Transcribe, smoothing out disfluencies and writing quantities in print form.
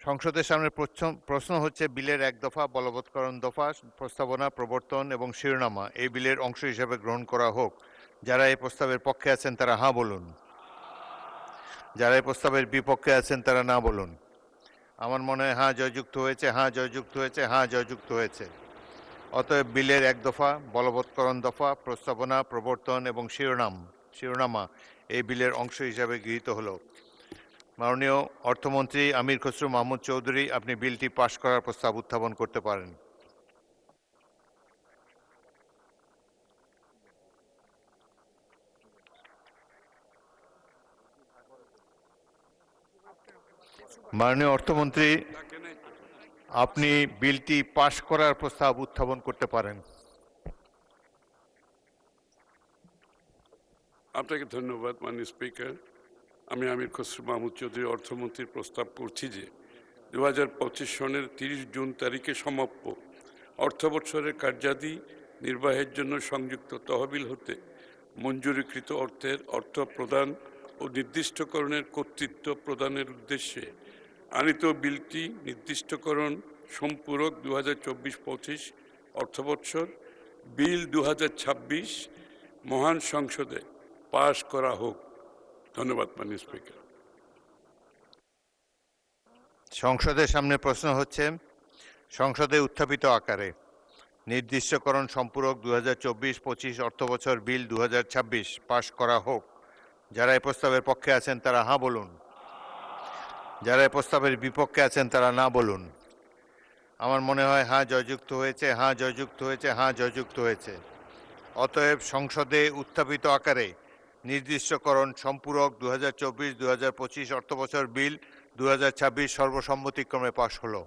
সংসদের সামনে প্রশ্ন হচ্ছে বিলের এক দফা, বলবৎকরণ দফা, প্রস্তাবনা, প্রবর্তন এবং শিরোনামা এই বিলের অংশ হিসেবে গ্রহণ করা হোক। যারা এই প্রস্তাবের পক্ষে আছেন তারা হ্যাঁ বলুন। যারা এই প্রস্তাবের বিপক্ষে আছেন তারা না বলুন। আমার মনে হয় হ্যাঁ জয়যুক্ত হয়েছে, হ্যাঁ জয়যুক্ত হয়েছে, হ্যাঁ জয়যুক্ত হয়েছে। অতএব বিলের এক দফা, বলবৎকরণ দফা, প্রস্তাবনা, প্রবর্তন এবং শিরোনামা এই বিলের অংশ হিসাবে গৃহীত হলো। মাননীয় অর্থমন্ত্রী আমির খসরু মাহমুদ চৌধুরী, আপনি বিলটি পাশ করার প্রস্তাব উত্থাপন করতে পারেন। মাননীয় অর্থমন্ত্রী, আপনি বিলটি পাশ করার প্রস্তাব উত্থাপন করতে পারেন। আপনাকে ধন্যবাদ মাননীয় স্পিকার। আমি আমির খসরু মাহমুদ চৌধুরী অর্থমন্ত্রীর প্রস্তাব করছি যে 2025 সনের 30 জুন তারিখে সমাপ্য অর্থবৎসরের কার্যাদি নির্বাহের জন্য সংযুক্ত তহবিল হতে মঞ্জুরিকৃত অর্থের অর্থ প্রদান ও নির্দিষ্টকরণের কর্তৃত্ব প্রদানের উদ্দেশ্যে আনিত বিলটি নির্দিষ্টকরণ সম্পূরক 2024-25 অর্থবৎসর বিল 2026 মহান সংসদে পাশ করা হোক। ধন্যবাদ মাননীয় স্পিকার। সংসদের সামনে প্রশ্ন হচ্ছে সংসদে উত্থাপিত আকারে নির্দিষ্টকরণ সম্পূরক 2024-25 অর্থবছর বিল 2026 পাশ করা হোক। যারা এই প্রস্তাবের পক্ষে আছেন তারা হ্যাঁ বলুন। যারা এই প্রস্তাবের বিপক্ষে আছেন তারা না বলুন। আমার মনে হয় হ্যাঁ জয়যুক্ত হয়েছে, হ্যাঁ জয়যুক্ত হয়েছে, হ্যাঁ জয়যুক্ত হয়েছে। অতএব সংসদে উত্থাপিত আকারে নির্দিষ্টকরণ সম্পূরক 2024-2025 অর্থবছর বিল 2026 সর্বসম্মতিক্রমে পাশ হলো।